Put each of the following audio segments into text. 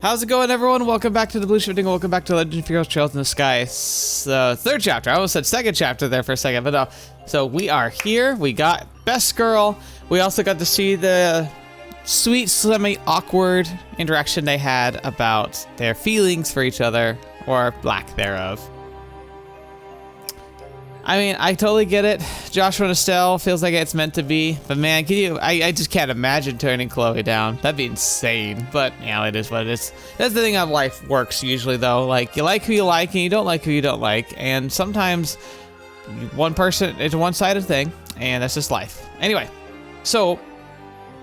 How's it going, everyone? Welcome back to TheBlueShifting. Welcome back to Legend of Heroes Trails in the Sky. Third chapter. I almost said second chapter there for a second, but no. So we are here. We got Best Girl. We also got to see the sweet, semi-awkward interaction they had about their feelings for each other, or lack thereof. I mean, I totally get it. Joshua and Estelle feels like it's meant to be, but man, I just can't imagine turning Chloe down. That'd be insane, but you know, it is what it is. That's the thing how life works usually though. Like, you like who you like and you don't like who you don't like, and sometimes one person, it's a one-sided thing, and that's just life. Anyway, so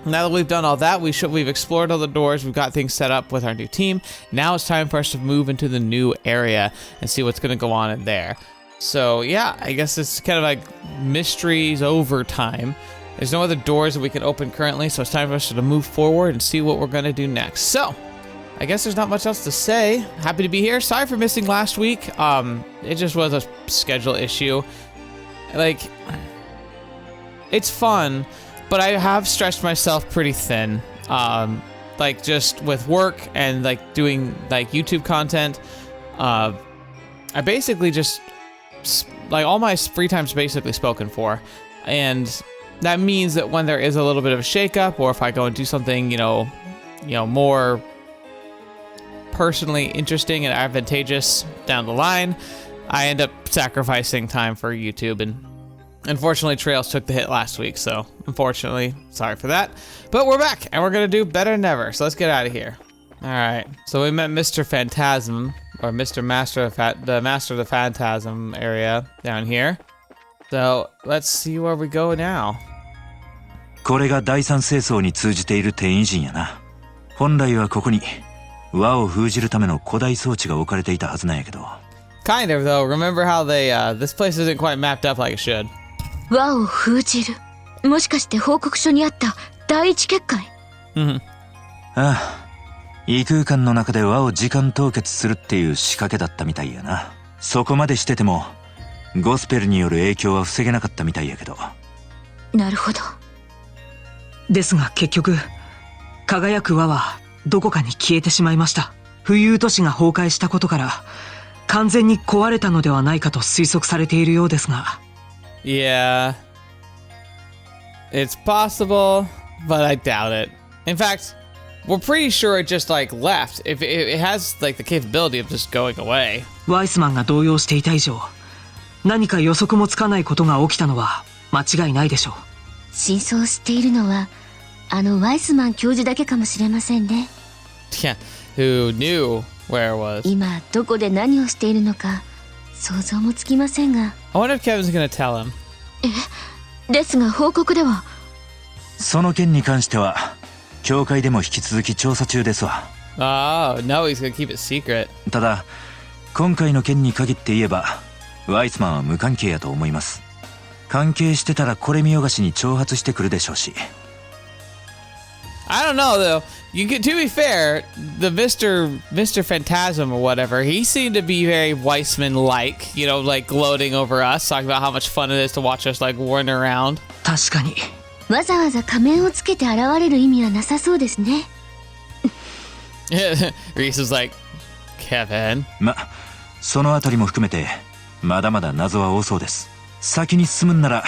now that we've done all that, we've explored all the doors, we've got things set up with our new team. Now it's time for us to move into the new area and see what's gonna go on in there. So yeah, I guess it's kind of like mysteries over time. There's no other doors that we can open currently, so it's time for us to move forward and see what we're gonna do next. So, I guess there's not much else to say. Happy to be here. Sorry for missing last week. It just was a schedule issue. Like, it's fun, but I have stretched myself pretty thin. Like just with work and like doing like YouTube content. I basically just, like, all my free time's basically spoken for, and that means that when there is a little bit of a shakeup, or if I go and do something, you know, more personally interesting and advantageous down the line, I end up sacrificing time for YouTube, and unfortunately Trails took the hit last week, so unfortunately, sorry for that. But we're back, and we're gonna do better than ever, so let's get out of here. Alright, so we met Mr. Phantasm, or Mr. Master the Master of the Phantasm area down here. So let's see where we go now. これが第三聖層に通じている転移陣やな。本来はここに輪を封じるための古代装置が置かれていたはずなんやけど。Kind of though. Remember how they this place isn't quite mapped up like it should. 輪を封じる。もしかして報告書にあった第一結界？ああ。異空間の中で輪を時間凍結するっていう仕掛けだったみたいやな。そこまでしててもゴスペルによる影響は防げなかったみたいやけど。なるほど。ですが結局輝く輪はどこかに消えてしまいました。浮遊都市が崩壊したことから完全に壊れたのではないかと推測されているようですが。Yeah, it's possible, but I doubt it. In fact, we're pretty sure it just like left. If it has like the capability of just going away. ワイスマンが動揺していた以上、何か予測もつかないことが起きたのは間違いないでしょう。真相を知っているのはあのワイスマン教授だけかもしれませんね。Yeah, who knew where it was? 今どこで何をしているのか想像もつきませんが。I wonder if Kevin's gonna tell him. ですが報告では。その件に関しては。教会でも引き続き調査中ですわ。Oh, no, he's gonna keep it secret. ただ、今回の件に限って言えば、ワイスマンは無関係やと思います。関係してたらこれ見よがしに挑発してくるでしょうし。I don't know though. To be fair, the Mr. Phantasm or whatever, he seemed to be very Weissman-like, you know, like gloating over us, talking about how much fun it is to watch us like wander around. 確かに。わざわざ仮面をつけて現れる意味はなさそうですね。Reis was like, Kevin. そのあたりも含めてまだまだ謎は多そうです。先に進むんなら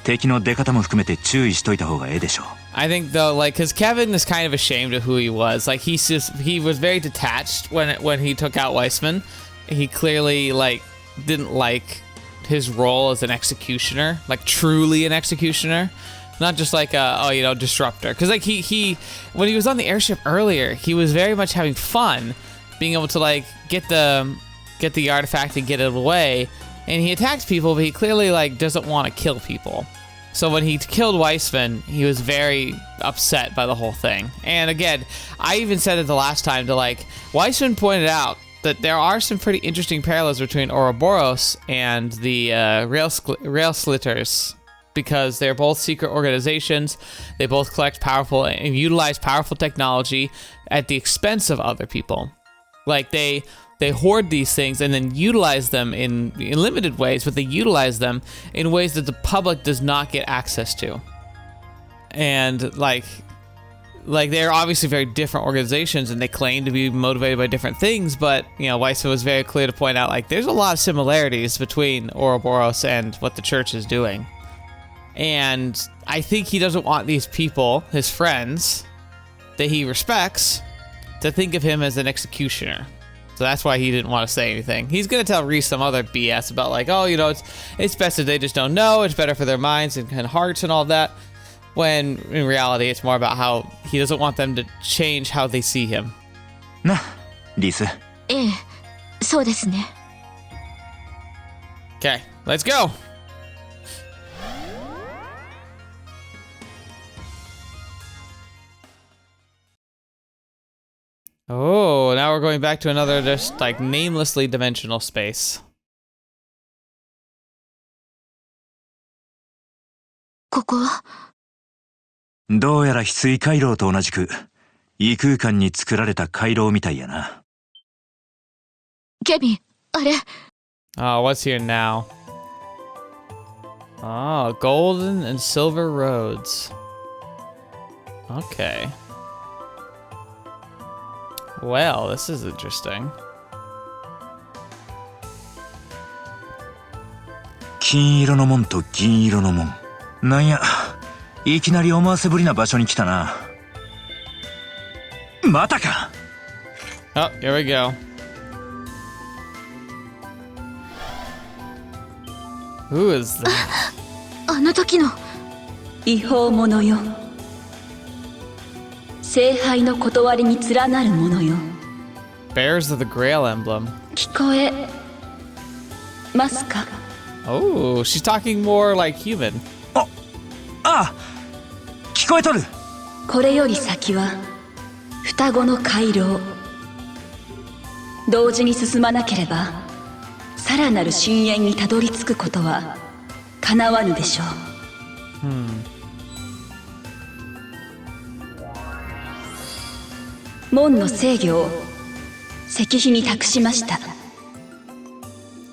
敵の出方も含めて注意しといた方がええでしょう。I think though, like, because Kevin is kind of ashamed of who he was. Like, he was very detached when he took out Weissman. He clearly like didn't like his role as an executioner, like truly an executioner. Not just like a, disruptor. Because like he when he was on the airship earlier, he was very much having fun being able to like get the artifact and get it away. And he attacks people, but he clearly like doesn't want to kill people. So when he killed Weissman, he was very upset by the whole thing. And again, I even said it the last time to like, Weissman pointed out that there are some pretty interesting parallels between Ouroboros and the Gralsritters. Because they're both secret organizations, they both collect powerful and utilize powerful technology at the expense of other people. Like they hoard these things and then utilize them in limited ways, but they utilize them in ways that the public does not get access to. And like like they're obviously very different organizations and they claim to be motivated by different things, but Weissman was very clear to point out like there's a lot of similarities between Ouroboros and what the church is doing. And I think he doesn't want these people, his friends that he respects, to think of him as an executioner. So that's why he didn't want to say anything. He's going to tell Reese some other BS about like, oh, it's best if they just don't know. It's better for their minds and hearts and all that. When in reality, it's more about how he doesn't want them to change how they see him. な、リス。ええ、そうですね。Okay, let's go. Oh, now we're going back to another just like namelessly dimensional space. ここはどうやら翡翠回廊と同じく異空間に作られた回廊みたいやな。ケビン、あれ。Oh, what's here now? Oh, golden and silver roads. Okay. Well, this is interesting. 金色の門と銀色の門。なんや、いきなり思わせぶりな場所に来たな。またか。Oh, here we go. Who is that? あの時の違法者よ。聖杯の断りに連なるものよ。Bears of the Grail emblem. 聞こえますか？ Oh, she's talking more like human. ああ、聞こえとる。これより先は双子の回廊。同時に進まなければさらなる深淵にたどり着くことは叶わぬでしょう。門の制御を石碑に託しました。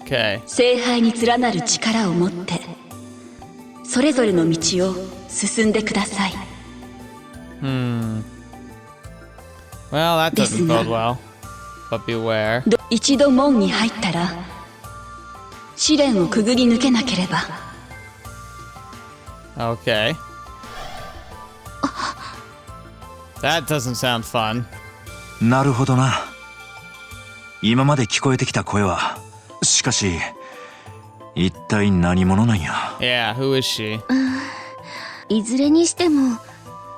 Okay. 聖杯に連なる力を持ってそれぞれの道を進んでください。Well, that doesn't bode well. But beware. 一度門に入ったら試練をくぐり抜けなければ。Okay. That doesn't sound fun. なるほどな。今まで聞こえてきた声は、しかし一体何者なんや。Yeah, who is she? いずれにしても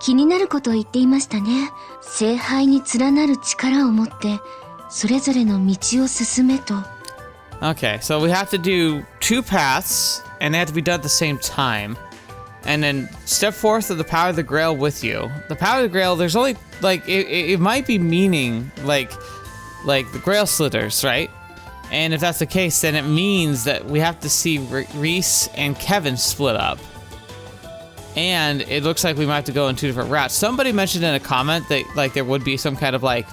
気になることを言っていましたね。聖杯に連なる力を持ってそれぞれの道を進めと。Okay, so we have to do 2 paths, and they have to be done at the same time. And then step forth of the power of the Grail with you. The power of the Grail, there's only, like, it might be meaning, like the Grail slitters, right? And if that's the case, then it means that we have to see Reese and Kevin split up. And it looks like we might have to go in 2 different routes. Somebody mentioned in a comment that, like, there would be some kind of, like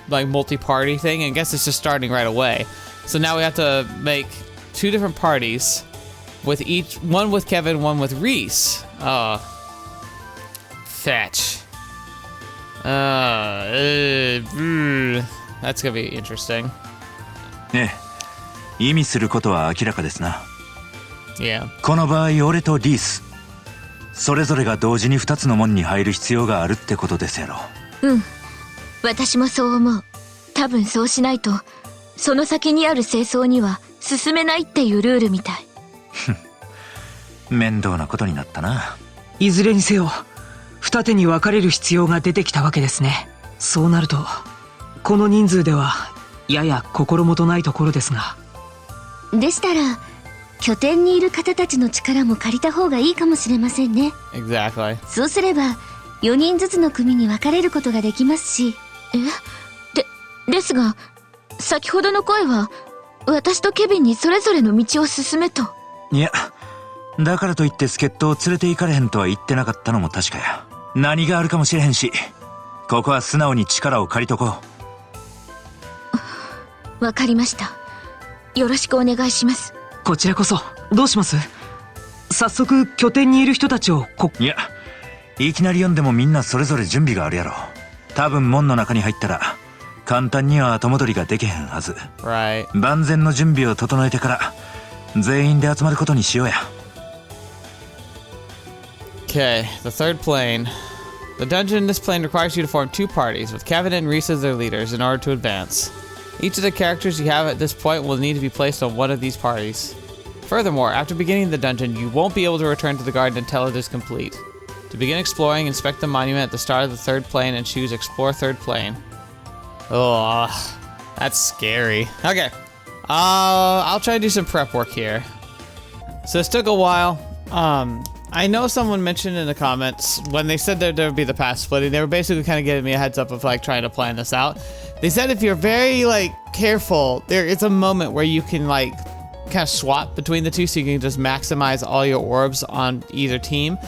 multi-party thing, and I guess it's just starting right away. So now we have to make 2 different parties, with one with Kevin, one with Reese. Fetch. That's gonna be interesting. ねえ、意味することは明らかですな。Yeah. この場合、俺とリース、それぞれが同時に2つの門に入る必要があるってことですやろ。私もそう思う。多分そうしないとその先にある清掃には進めないっていうルールみたい。面倒なことになったな。いずれにせよ二手に分かれる必要が出てきたわけですね。そうなるとこの人数ではやや心もとないところですが。でしたら拠点にいる方たちの力も借りた方がいいかもしれませんね。 Exactly. そうすれば4人ずつの組に分かれることができますし。ですが先ほどの声は私とケビンにそれぞれの道を進めと。いや、だからといって助っ人を連れて行かれへんとは言ってなかったのも確かや。何があるかもしれへんし、ここは素直に力を借りとこう。わかりました。よろしくお願いします。こちらこそ。どうします？早速拠点にいる人たちをいや、いきなり読んでもみんなそれぞれ準備があるやろ。多分門の中に入ったら簡単には後戻りができへんはず。Right. 万全の準備を整えてから全員で集まることにしようや。Okay, the third plane. The dungeon in this plane requires you to form 2 parties, with Kevin and Reis as their leaders, in order to advance. Each of the characters you have at this point will need to be placed on one of these parties. Furthermore, after beginning the dungeon, you won't be able to return to the garden until it is complete. To begin exploring, inspect the monument at the start of the third plane and choose Explore Third Plane. Oh, that's scary. Okay, I'll try to do some prep work here. So this took a while. I know someone mentioned in the comments when they said that there would be the path splitting, they were basically kind of giving me a heads up of like trying to plan this out. They said if you're very like careful, there is a moment where you can like kind of swap between the two, so you can just maximize all your orbs on either team.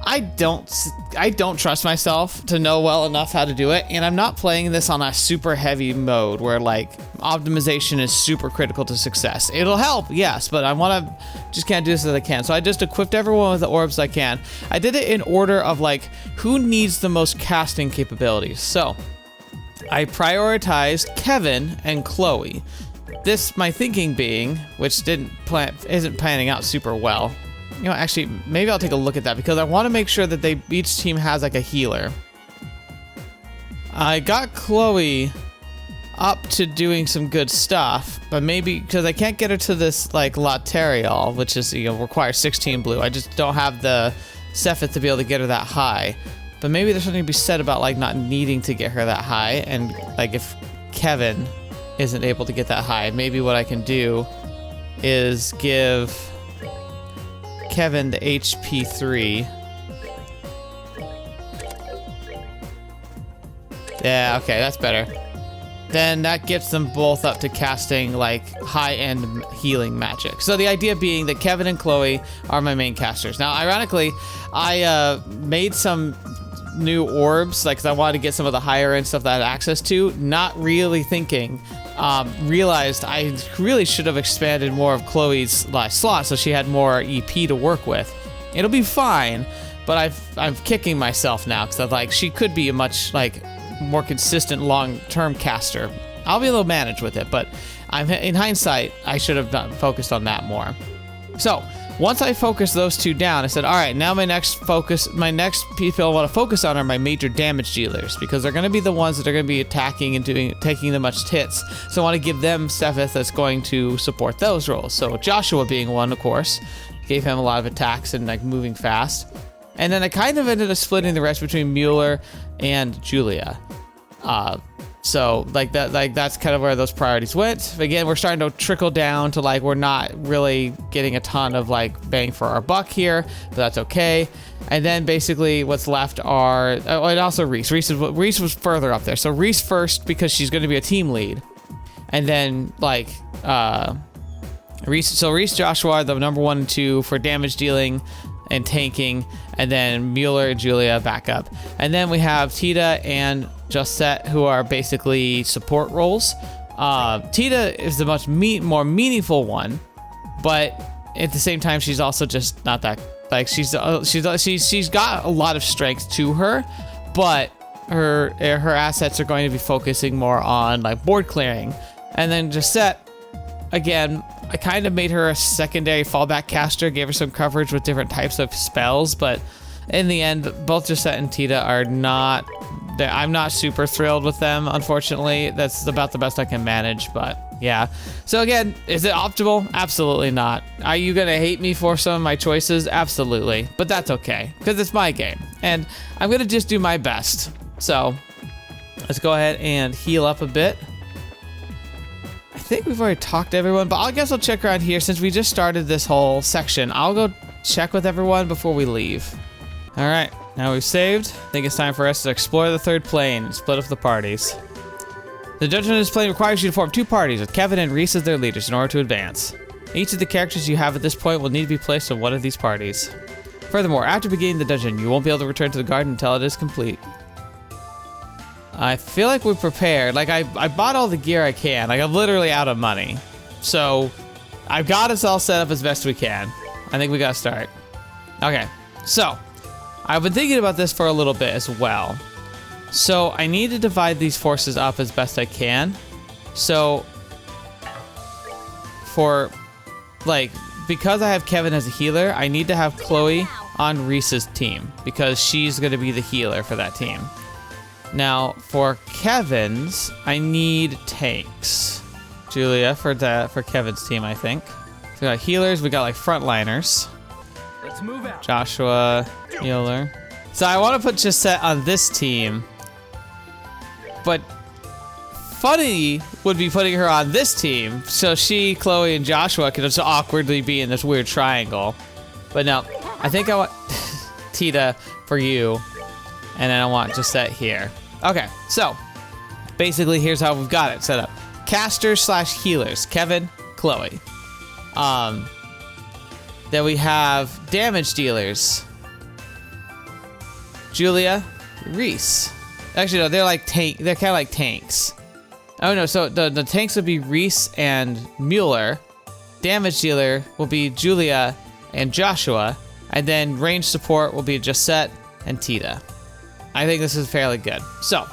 I don't trust myself to know well enough how to do it, and I'm not playing this on a super heavy mode where like optimization is super critical to success. It'll help, yes, but I want to just can't do this as I can. So I just equipped everyone with the orbs I can. I did it in order of like who needs the most casting capabilities. So I prioritized Kevin and Chloe. This, my thinking being, which isn't panning out super well. You know, actually, maybe I'll take a look at that because I want to make sure that each team has like a healer. I got Chloe up to doing some good stuff, but maybe because I can't get her to this like Betrayal, which is, you know, requires 16 blue. I just don't have the Sephiroth to be able to get her that high. But maybe there's something to be said about like not needing to get her that high, and like if Kevin isn't able to get that high, maybe what I can do is give Kevin the HP 3. Yeah, okay, that's better. Then that gets them both up to casting like high-end healing magic. So the idea being that Kevin and Chloe are my main casters. Now, ironically, I made some new orbs, like, 'cause I wanted to get some of the higher end stuff that I had access to, not really thinking. Realized I really should have expanded more of Chloe's slot so she had more EP to work with. It'll be fine, but I'm kicking myself now because like she could be a much like more consistent long-term caster. I'll be able to manage with it, but in hindsight I should have focused on that more. So once I focused those two down, I said, all right, now my next people I want to focus on are my major damage dealers, because they're going to be the ones that are going to be attacking and taking the most hits. So I want to give them Sephiroth that's going to support those roles. So Joshua being one, of course, gave him a lot of attacks and like moving fast. And then I kind of ended up splitting the rest between Mueller and Julia. So like that's kind of where those priorities went. Again, we're starting to trickle down to like we're not really getting a ton of like bang for our buck here, but that's okay. And then basically what's left are and also Reis. Reis was further up there. So Reis first because she's going to be a team lead, and then like Reis, Joshua are the number 1 and 2 for damage dealing and tanking, and then Mueller and Julia back up. And then we have Tita and Josette, who are basically support roles. Tita is the much more meaningful one, but at the same time, she's also just not that like she's got a lot of strength to her, but her assets are going to be focusing more on like board clearing. And then Josette, again, I kind of made her a secondary fallback caster, gave her some coverage with different types of spells, but in the end, both Josette and Tita are not. I'm not super thrilled with them, unfortunately. That's about the best I can manage, but yeah. So again, is it optimal? Absolutely not. Are you gonna hate me for some of my choices? Absolutely, but that's okay, because it's my game, and I'm gonna just do my best. So let's go ahead and heal up a bit. I think we've already talked to everyone, but I guess I'll check around here since we just started this whole section. I'll go check with everyone before we leave. All right, now we've saved. I think it's time for us to explore the third plane and split up the parties. The dungeon in this plane requires you to form 2 parties with Kevin and Reis as their leaders in order to advance. Each of the characters you have at this point will need to be placed on one of these parties. Furthermore, after beginning the dungeon, you won't be able to return to the garden until it is complete. I feel like we're prepared. Like I bought all the gear I can. Like I'm literally out of money. So I've got us all set up as best we can. I think we gotta start. Okay, so I've been thinking about this for a little bit as well. So I need to divide these forces up as best I can. So for, like, because I have Kevin as a healer, I need to have Chloe on Reis's team because she's going to be the healer for that team. Now, for Kevin's, I need tanks. Julia for Kevin's team, I think. So we got healers, we got like frontliners. Let's move out. Joshua, healer. So I want to put Gisette on this team, but funny would be putting her on this team, so she, Chloe, and Joshua could just awkwardly be in this weird triangle. But no, I think I want Tita for you, and then I want Gisette here. Okay, so basically here's how we've got it set up. Casters / healers, Kevin, Chloe. Then we have damage dealers, Julia, Reis. Actually, no, they're like they're kind of like tanks. Oh no, so the tanks would be Reis and Mueller. Damage dealer will be Julia and Joshua. And then range support will be Gisette and Tita. I think this is fairly good. So,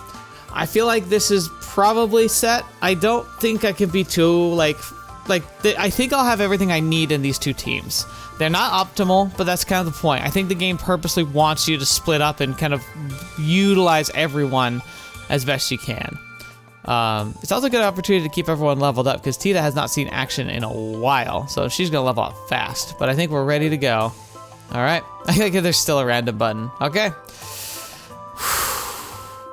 I feel like this is probably set. I don't think I could be too, I think I'll have everything I need in these two teams. They're not optimal, but that's kind of the point. I think the game purposely wants you to split up and kind of utilize everyone as best you can. It's also a good opportunity to keep everyone leveled up because Tita has not seen action in a while, so she's going to level up fast. But I think we're ready to go. All right. I think there's still a random button. Okay.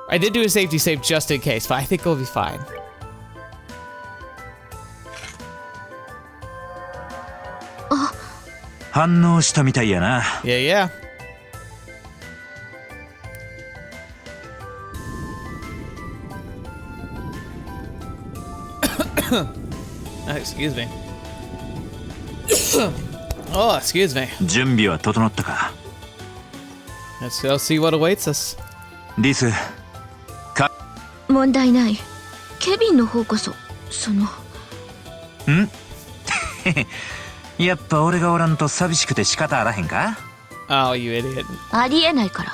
I did do a safety save just in case, but I think we'll be fine. Yeah. Excuse me. Oh, excuse me. 準備は整ったか? Let's go see what awaits us. リス、問題ない。ケビンの方こそ、やっぱ俺がおらんと寂しくて仕方あらへんか? Oh, you idiot. ありえないから。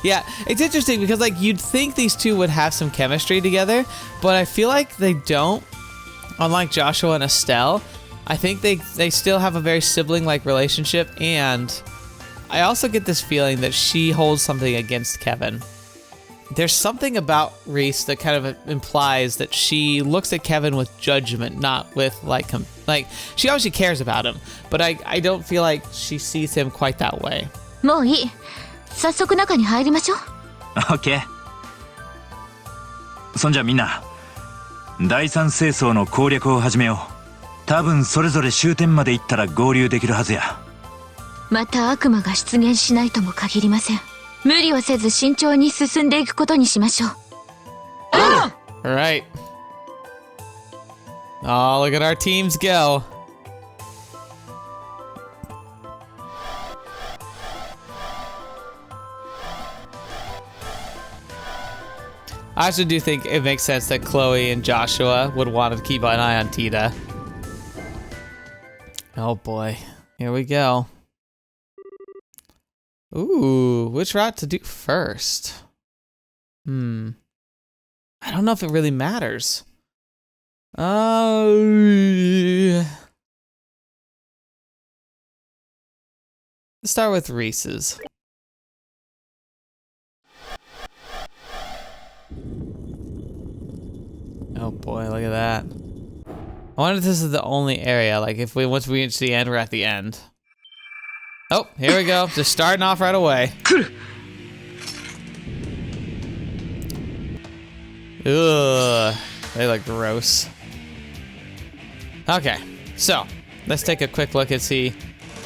Yeah, it's interesting because like you'd think these two would have some chemistry together, but I feel like they don't. Unlike Joshua and Estelle, I think they still have a very sibling-like relationship, and I also get this feeling that she holds something against Kevin. There's something about Reis that kind of implies that she looks at Kevin with judgment, not with like she obviously cares about him, but I don't feel like she sees him quite that way. もういい。早速中に入りましょう。オッケー。そんじゃみんな、第三清掃の攻略を始めよう。多分それぞれ終点まで行ったら合流できるはずや。また悪魔が出現しないとも限りません。無理をせず慎重に進んでいくことにしましょう。All right. Oh, look at our teams go. I actually do think it makes sense that Chloe and Joshua would want to keep an eye on Tita. Oh boy. Here we go. Ooh, which route to do first? I don't know if it really matters. Let's start with Reis's. Oh boy, look at that. I wonder if this is the only area, like if once we reach the end, we're at the end. Oh, here we go. Just starting off right away. Ugh, they look gross. Okay, so let's take a quick look and see.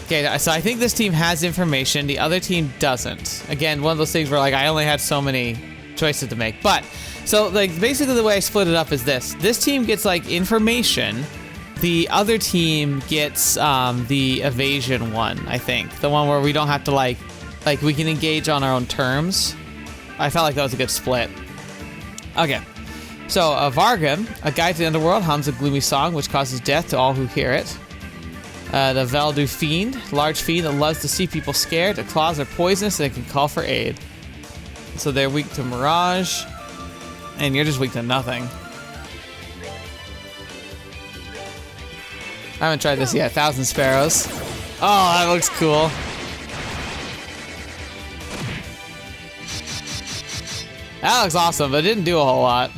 Okay, so I think this team has information. The other team doesn't. Again, one of those things where like I only had so many choices to make. But so like basically the way I split it up is this. This team gets like information. The other team gets the evasion one, I think. The one where we don't have to like we can engage on our own terms. I felt like that was a good split. Okay. So Vargam, a guide to the underworld, hums a gloomy song which causes death to all who hear it. The Valdu Fiend, large fiend that loves to see people scared. The claws are poisonous and it can call for aid. So they're weak to Mirage, and you're just weak to nothing. I haven't tried this yet. 1,000 Sparrows. Oh, that looks cool. That looks awesome, but it didn't do a whole lot.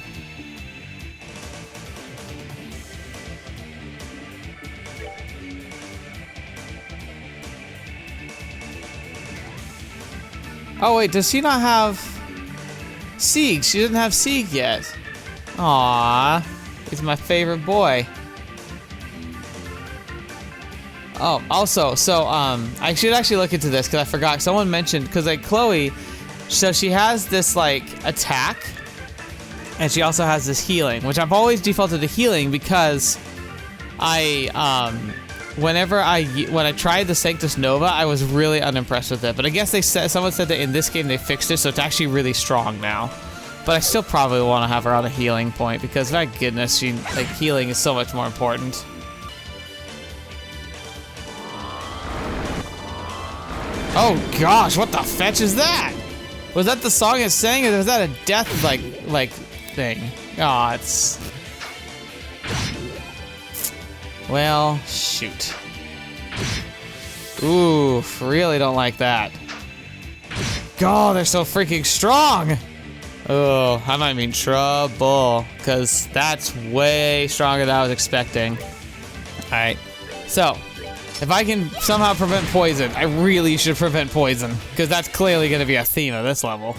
Oh wait, does she not have Sieg? She doesn't have Sieg yet. Aww, he's my favorite boy. Oh, also, so I should actually look into this because I forgot. Someone mentioned, because like Chloe, so she has this like attack, and she also has this healing, which I've always defaulted to healing because when I tried the Sanctus Nova, I was really unimpressed with it. But I guess someone said that in this game they fixed it, so it's actually really strong now. But I still probably want to have her on a healing point because my goodness, healing is so much more important. Oh gosh, what the fetch is that? Was that the song it's saying, or was that a death like thing? Oh, it's. Well, shoot. Ooh, really don't like that. God, they're so freaking strong! Oh, I might mean trouble, because that's way stronger than I was expecting. Alright, so, if I can somehow prevent poison, I really should prevent poison, because that's clearly going to be a theme of this level.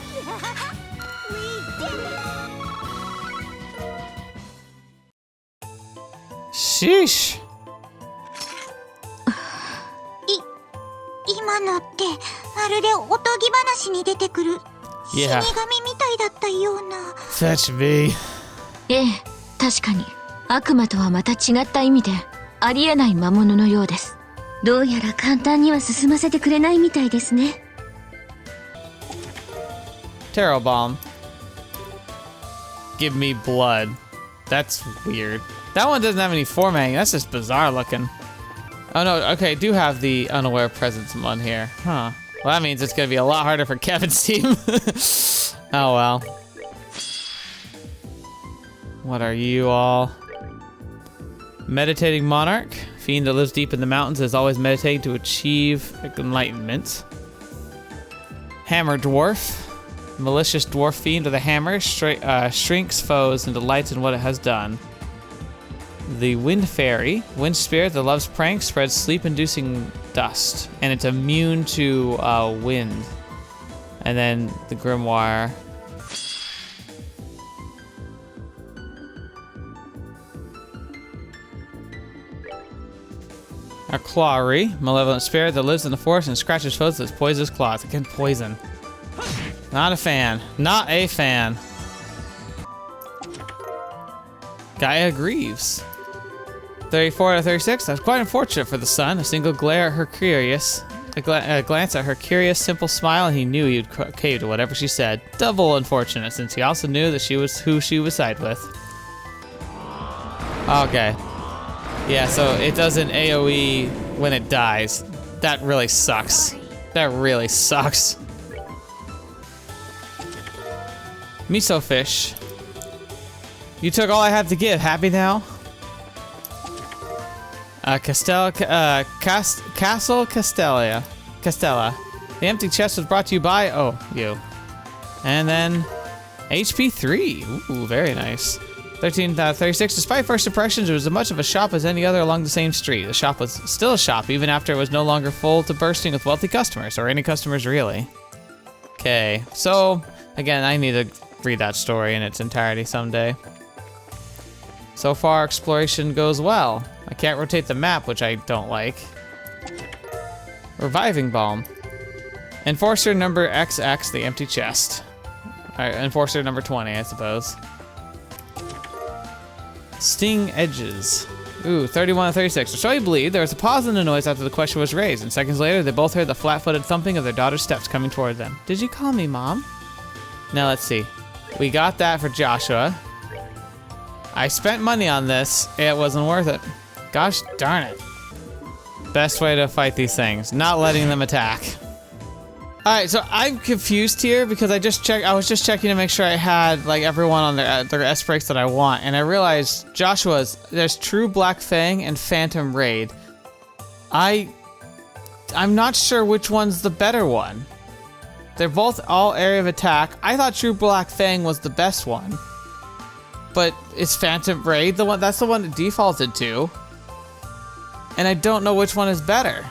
Sheesh. 今のってまるでおとぎ話に出てくる死神みたいだったような。Fetch me. ええ、確かに悪魔とはまた違った意味でありえない魔物のようです。どうやら簡単には進ませてくれないみたいですね。Tarot Bomb. Give me blood. That's weird. That one doesn't have any formatting. That's just bizarre looking. Oh no, okay, I do have the unaware presence one here. Huh. Well, that means it's gonna be a lot harder for Kevin's team. Oh well. What are you all? Meditating Monarch. Fiend that lives deep in the mountains is always meditating to achieve enlightenment. Hammer Dwarf. Malicious dwarf fiend with a hammer shrinks foes and delights in what it has done. The Wind Fairy, wind spirit that loves pranks, spreads sleep-inducing dust, and it's immune to wind. And then the Grimoire. A Clawry, malevolent spirit that lives in the forest and scratches foes with its poisonous claws. Again, poison. Not a fan. Not a fan. Gaia Greaves. 34 out of 36. That's quite unfortunate for the sun. A single glare at her curious. A glance at her curious, simple smile, and he knew he would cave to whatever she said. Double unfortunate, since he also knew that she was who she would side with. Okay. Yeah, so it doesn't AoE when it dies. That really sucks. That really sucks. Miso Fish. You took all I have to give. Happy now? Castle Castella. The empty chest was brought to you by, oh, you. And then HP 3. Ooh, very nice. 13 out of 36. Despite first impressions, it was as much of a shop as any other along the same street. The shop was still a shop, even after it was no longer full to bursting with wealthy customers, or any customers really. Okay, so again, I need to read that story in its entirety someday. So far, exploration goes well. I can't rotate the map, which I don't like. Reviving Balm. Enforcer number XX, the empty chest. Alright, Enforcer number 20, I suppose. Sting Edges. Ooh, 31 and 36. So you believe there was a pause in the noise after the question was raised, and seconds later, they both heard the flat-footed thumping of their daughter's steps coming toward them. Did you call me, Mom? Now, let's see. We got that for Joshua. I spent money on this. It wasn't worth it. Gosh darn it. Best way to fight these things, not letting them attack. All right, so I'm confused here because I was just checking to make sure I had like everyone on their S breaks that I want, and I realized there's True Black Fang and Phantom Raid. I'm not sure which one's the better one. They're both all area of attack. I thought True Black Fang was the best one, but is Phantom Raid the one? That's the one it defaulted to, and I don't know which one is better.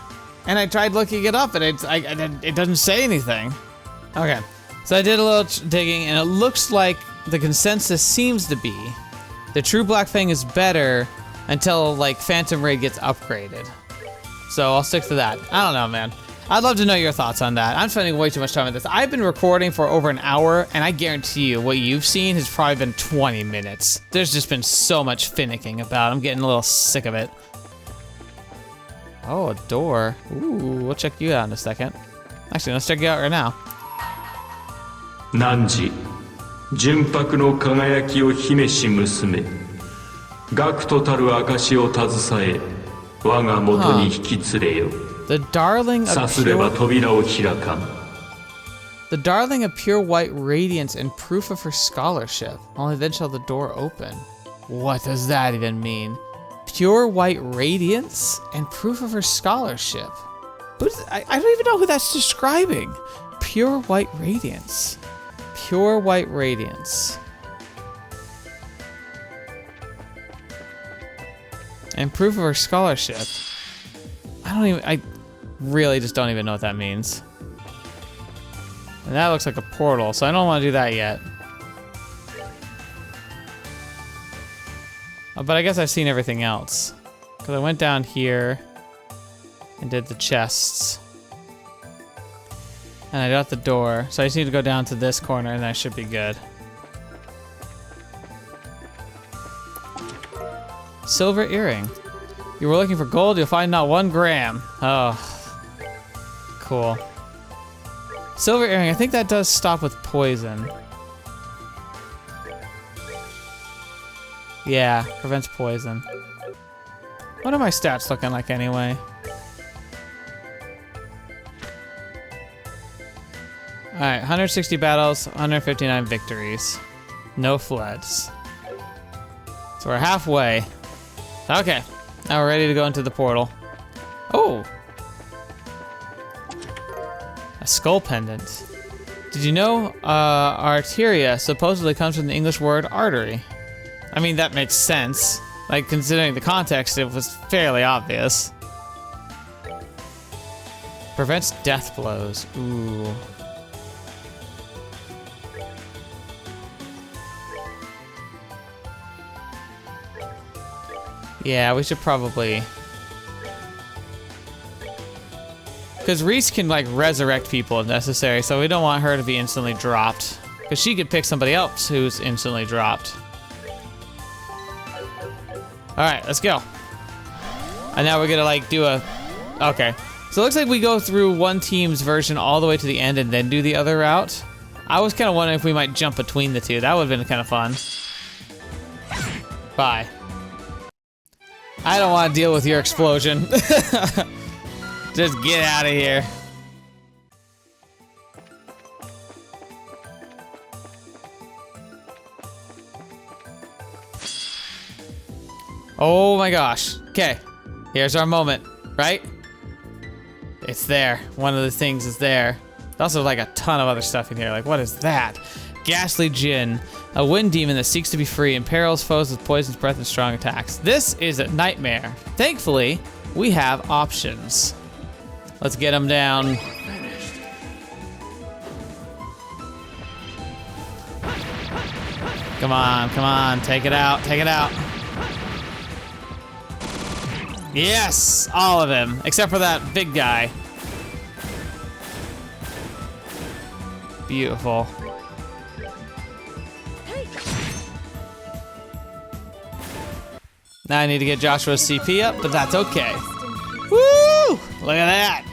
And I tried looking it up, and it doesn't say anything. Okay, so I did a little digging, and it looks like the consensus seems to be the True Black Fang is better until like Phantom Raid gets upgraded. So I'll stick to that. I don't know, man. I'd love to know your thoughts on that. I'm spending way too much time on this. I've been recording for over an hour, and I guarantee you what you've seen has probably been 20 minutes. There's just been so much finicking about. I'm getting a little sick of it. Oh, a door. Ooh, we'll check you out in a second. Actually, let's check you out right now. Nanji, 純白の輝きを姫し娘。学徒たる証を携え、我が元に引き連れよ。The darling of さすれば扉を開かん。The darling of pure white radiance and proof of her scholarship. Only then shall the door open. What does that even mean? Pure white radiance and proof of her scholarship. I don't even know who that's describing. Pure white radiance. Pure white radiance. And proof of her scholarship. I really just don't even know what that means. And that looks like a portal, so I don't want to do that yet. But I guess I've seen everything else. Because I went down here and did the chests. And I got the door. So I just need to go down to this corner and I should be good. Silver earring. You were looking for gold, you'll find not 1 gram. Oh, cool. Silver earring, I think that does stop with poison. Yeah, prevents poison. What are my stats looking like anyway? Alright, 160 battles, 159 victories. No floods. So we're halfway. Okay, now we're ready to go into the portal. Oh! A skull pendant. Did you know arteria supposedly comes from the English word artery? I mean, that makes sense. Like, considering the context, it was fairly obvious. Prevents death blows. Ooh. Yeah, we should probably... Because Reis can, like, resurrect people if necessary, so we don't want her to be instantly dropped. Because she could pick somebody else who's instantly dropped. Alright, let's go. And now we're gonna, like, do a... Okay. So it looks like we go through one team's version all the way to the end and then do the other route. I was kind of wondering if we might jump between the two. That would have been kind of fun. Bye. I don't want to deal with your explosion. Just get out of here. Oh my gosh. Okay. Here's our moment, right? It's there. One of the things is there. There's also like a ton of other stuff in here. Like, what is that? Ghastly Djinn, a wind demon that seeks to be free, imperils foes with poison's breath and strong attacks. This is a nightmare. Thankfully, we have options. Let's get him down. Come on, come on, take it out, take it out. Yes, all of him, except for that big guy. Beautiful. Now I need to get Joshua's CP up, but that's okay. Woo! Look at that.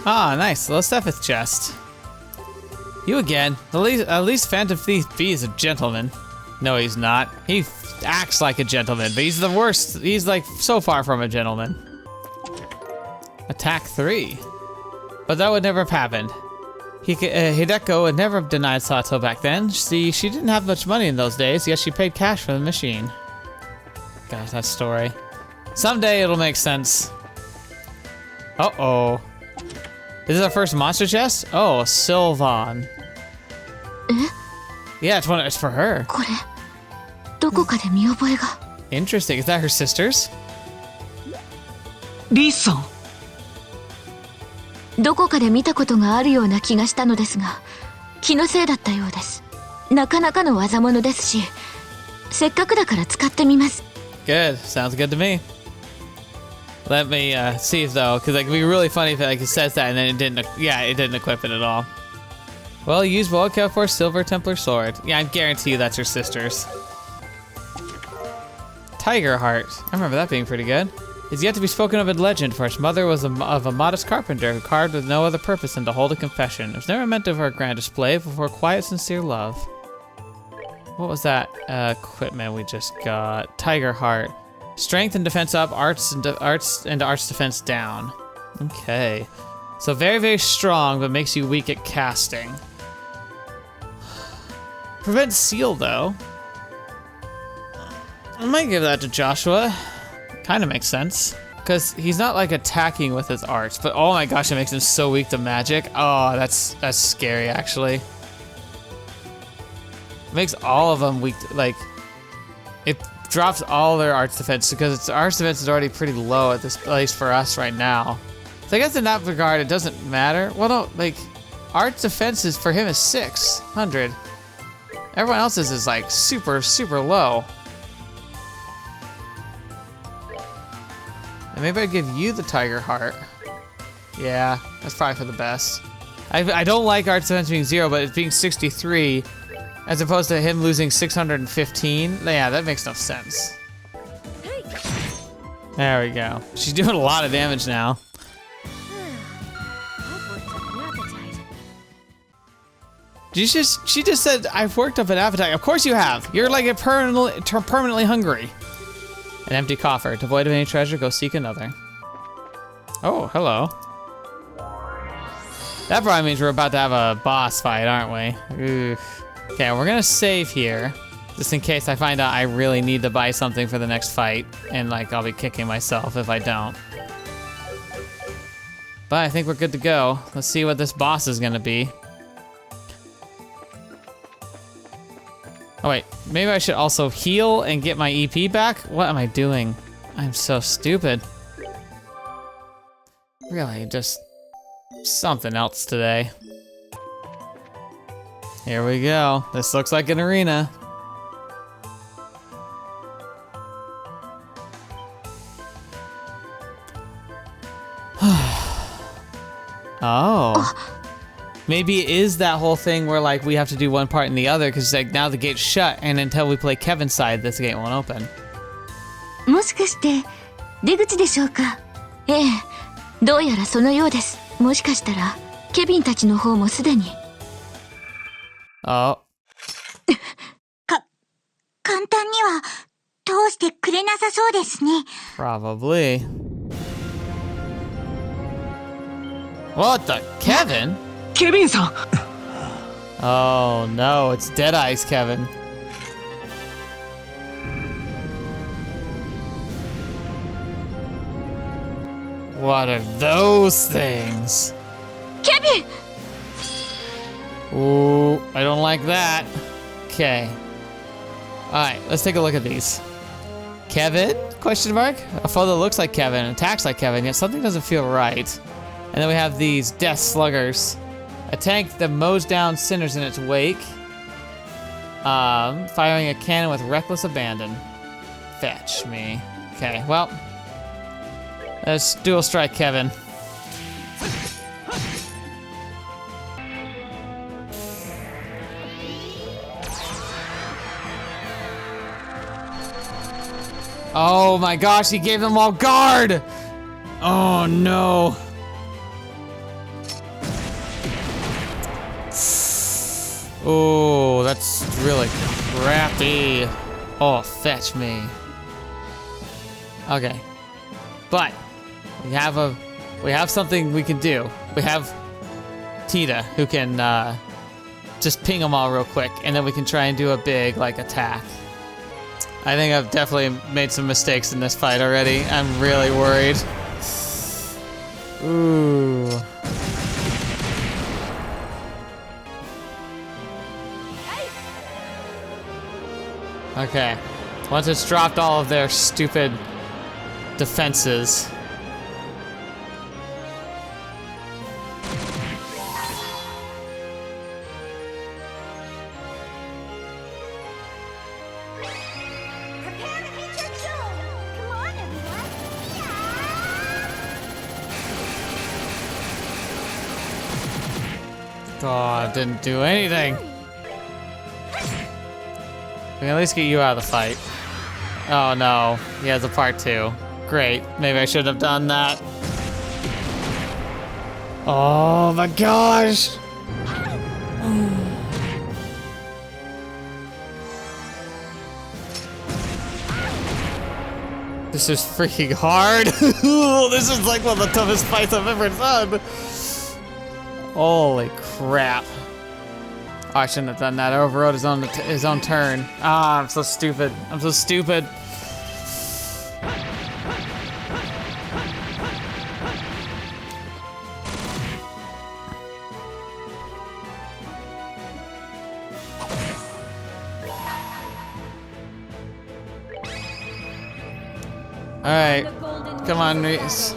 Ah, nice. Little Stephith chest. You again. At least Phantom Thief B is a gentleman. No, he's not. He acts like a gentleman, but he's the worst. He's like so far from a gentleman. Attack 3. But that would never have happened. Hideko would never have denied Sato back then. See, she didn't have much money in those days, yet she paid cash for the machine. Gosh, that story. Someday it'll make sense. Uh-oh. This is our first monster chest? Oh, Sylvan. Yeah, it's for her. これどこかで見覚えが。 Interesting. Is that her sister's? リースさん。どこかで見たことがあるような気がしたのですが、気のせいだったようです。なかなかの技物ですし、せっかくだから使ってみます。 Good. Sounds good to me. Let me see though, because like, it'd be really funny if like it says that and then it didn't. Yeah, it didn't equip it at all. Well, use Volca for Silver Templar Sword. Yeah, I guarantee you that's her sister's. Tiger Heart. I remember that being pretty good. Is yet to be spoken of in legend, for its mother was of a modest carpenter who carved with no other purpose than to hold a confession. It was never meant of her grand display, but for quiet, sincere love. What was that equipment we just got? Tiger Heart. Strength and defense up, arts and arts defense down. Okay. So very, very strong, but makes you weak at casting. Prevent seal, though. I might give that to Joshua. Kind of makes sense. Because he's not like attacking with his arts, but oh my gosh, it makes him so weak to magic. Oh, that's scary, actually. It makes all of them weak, like, it drops all their arts defense because its arts defense is already pretty low at this place for us right now. So I guess in that regard, it doesn't matter. Well, no, like, arts defense is for him is 600. Everyone else's is like super, super low. And maybe I'd give you the Tiger Heart. Yeah, that's probably for the best. I don't like arts defense being 0, but it being 63, as opposed to him losing 615. Yeah, that makes no sense. There we go. She's doing a lot of damage now. She just said, I've worked up an appetite. Of course you have. You're like a permanently hungry. An empty coffer. Devoid of any treasure, go seek another. Oh, hello. That probably means we're about to have a boss fight, aren't we? Oof. Okay, we're gonna save here, just in case I find out I really need to buy something for the next fight, and like I'll be kicking myself if I don't. But I think we're good to go. Let's see what this boss is gonna be. Oh wait, maybe I should also heal and get my EP back? What am I doing? I'm so stupid. Really, just something else today. Here we go. This looks like an arena. Oh. Maybe it is that whole thing where like we have to do one part and the other because like now the gate's shut and until we play Kevin's side, this gate won't open. もしかして出口でしょうか。ええ、どうやらそのようです。もしかしたらケビンたちの方もすでに。Oh. 簡単には通してくれなさそうですね。Probably. What the? Kevin? ケビンさん。 Oh no, it's Deadeye's Kevin. What are those things? ケビン! Ooh, I don't like that. Okay. Alright, let's take a look at these. Kevin? Question mark? A foe that looks like Kevin, attacks like Kevin, yet something doesn't feel right. And then we have these Death Sluggers. A tank that mows down sinners in its wake. Firing a cannon with reckless abandon. Fetch me. Okay, well. Let's dual strike Kevin. Oh my gosh, he gave them all guard! Oh no. Oh. Oh, that's really crappy. Oh, fetch me. Okay. But we have something we can do. We have Tita who can just ping them all real quick, and then we can try and do a big like attack. I think I've definitely made some mistakes in this fight already. I'm really worried. Ooh. Okay. Once it's dropped all of their stupid defenses. Prepare to meet your doom! Come on, everyone! Oh, didn't do anything. We can at least get you out of the fight. Oh no, he has a part 2. Great, maybe I should have done that. Oh my gosh! This is freaking hard. This is like one of the toughest fights I've ever done. Holy crap. Oh, I shouldn't have done that. I overrode his own turn. Ah, I'm so stupid. I'm so stupid. All right, come on, Reis.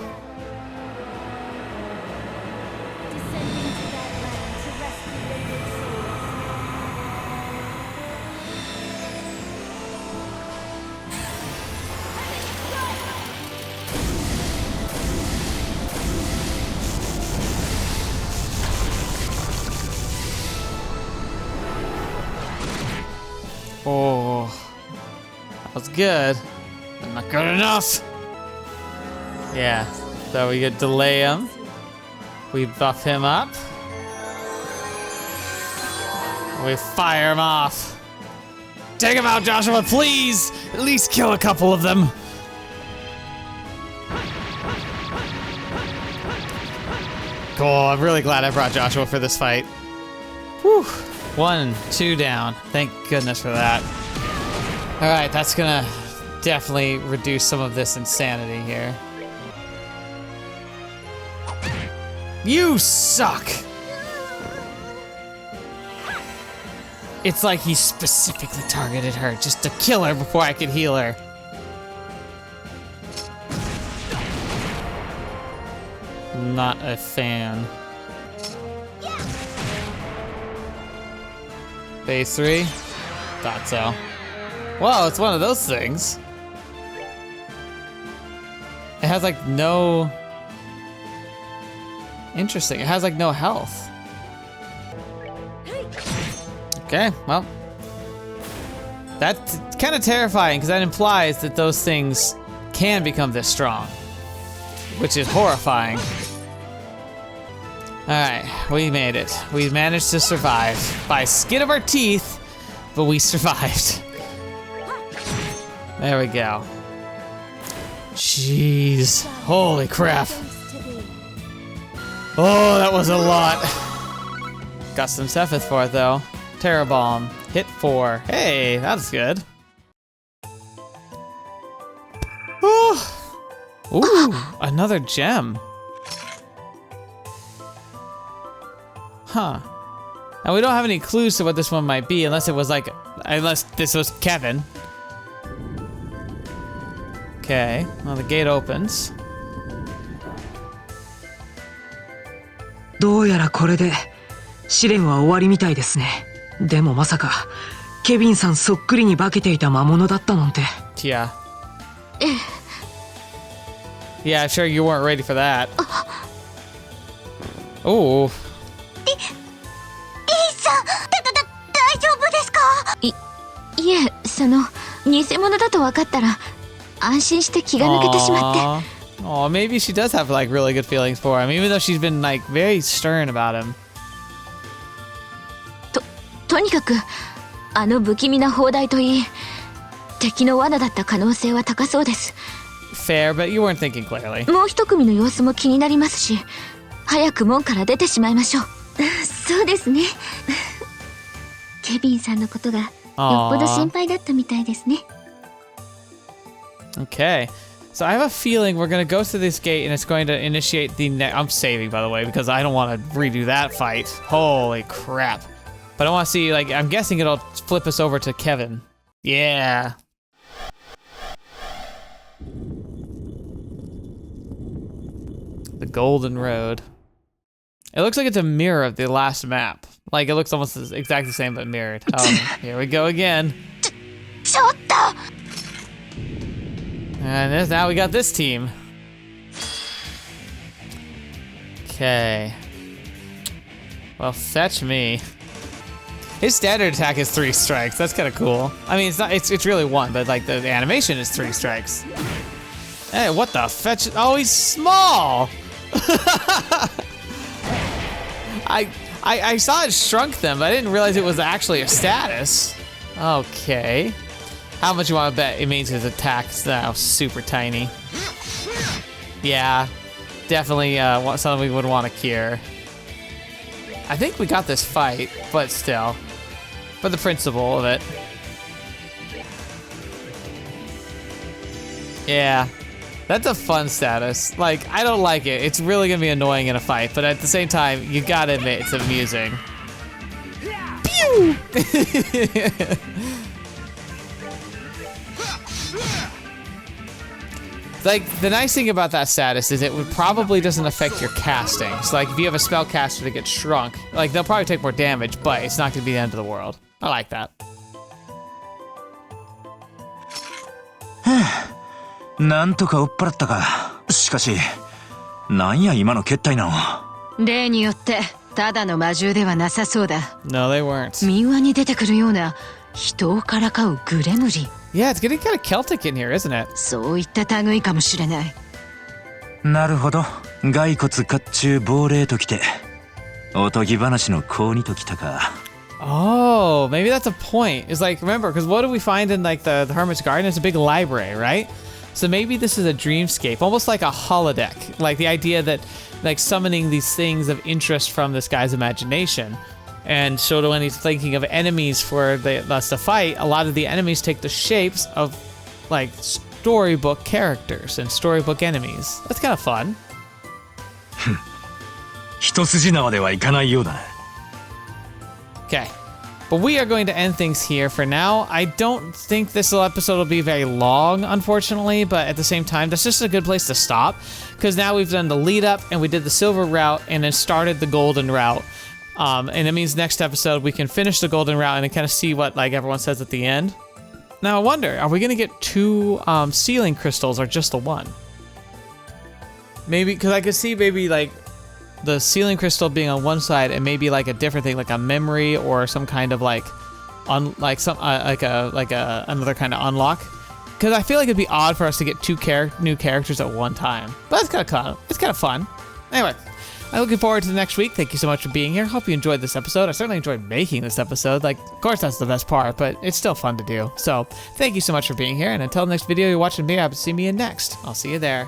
Oh, that was good, but not good enough. Yeah, so we could delay him. We buff him up. We fire him off. Take him out, Joshua, please! At least kill a couple of them. Cool, I'm really glad I brought Joshua for this fight. Whew. 1, 2 down. Thank goodness for that. All right, that's gonna definitely reduce some of this insanity here. You suck! It's like he specifically targeted her just to kill her before I could heal her. Not a fan. Phase 3? Thought so. Well, it's one of those things. It has like no... Interesting, it has like no health. Okay, well. That's kind of terrifying because that implies that those things can become this strong. Which is horrifying. Alright, we made it. We managed to survive by skin of our teeth, but we survived. There we go. Jeez, holy crap. Oh, that was a lot. Got some Sephiroth for it though. Terror Bomb, hit 4. Hey, that's good. Ooh, another gem. Huh. Now we don't have any clues to what this one might be unless it was like, unless this was Kevin. Okay, well the gate opens. どうやらこれで試練は終わりみたいですね。でもまさかケビンさんそっくりに化けていた魔物だったなんて。Yeah. Yeah, I'm sure you weren't ready for that. Oh. レイさん、大丈夫ですか？いえ、偽物だと分かったら安心して気が抜けてしまって。 Oh, maybe she does have like really good feelings for him, even though she's been like very stern about him. とににかくあの不気味な砲台といい、敵の罠だった可能性は高そうです。 Fair, but you weren't thinking clearly. もう一組の様子も気になりますし、早く門から出てしまいましょう。そうですね。ケビンさんのことがよっぽど心配だったみたいですね。 Okay. So I have a feeling we're going to go through this gate and it's going to initiate the I'm saving, by the way, because I don't want to redo that fight. Holy crap. But I want to see, like, I'm guessing it'll flip us over to Kevin. Yeah. The Golden Road. It looks like it's a mirror of the last map. Like, it looks almost exactly the same, but mirrored. Oh, here we go again. ちょっと And now we got this team. Okay. Well, fetch me. His standard attack is 3 strikes. That's kind of cool. I mean, it's not. It's really 1, but like the animation is 3 strikes. Hey, what the fetch? Oh, he's small. I saw it shrunk them, but I didn't realize it was actually a status. Okay. How much you want to bet it means his attack's now super tiny? Yeah, definitely something we would want to cure. I think we got this fight, but still, for the principle of it. Yeah, that's a fun status. Like, I don't like it. It's really gonna be annoying in a fight, but at the same time, you gotta admit it's amusing. Pew! Like, the nice thing about that status is it probably doesn't affect your casting. So, like, if you have a spellcaster that gets shrunk, like, they'll probably take more damage, but it's not gonna be the end of the world. I like that. なんとか追っ払ったか。しかし、なんや今の決体なの。例によってただの魔獣ではなさそうだ。No, they weren't. 民話に出てくるような人をからかうグレムリン。Yeah, it's getting kind of Celtic in here, isn't it? そういった類かもしれない。なるほど。骸骨甲冑亡霊ときて、おとぎ話の高2ときたか。Oh, maybe that's a point. It's like, remember, because what do we find in like the Hermit's Garden? It's a big library, right? So maybe this is a dreamscape, almost like a holodeck. Like the idea that like summoning these things of interest from this guy's imagination. And so when he's thinking of enemies for us to fight, a lot of the enemies take the shapes of like storybook characters and storybook enemies. That's kind of fun. 一筋縄ではいかないようだ。Okay. But we are going to end things here for now. I don't think this episode will be very long, unfortunately, but at the same time, that's just a good place to stop, because now we've done the lead up and we did the silver route and then started the golden route. And it means next episode we can finish the golden route and then kind of see what like everyone says at the end. Now I wonder, are we going to get 2 sealing crystals or just the 1? Maybe, because I could see maybe like the sealing crystal being on one side and maybe like a different thing, like a memory or some kind of like another kind of unlock. Because I feel like it'd be odd for us to get 2 new characters at one time. But it's kind of fun. Anyway, I'm looking forward to the next week. Thank you so much for being here. Hope you enjoyed this episode. I certainly enjoyed making this episode. Like, of course that's the best part, but it's still fun to do. So thank you so much for being here. And until the next video you're watching me, I hope to see me in next. I'll see you there.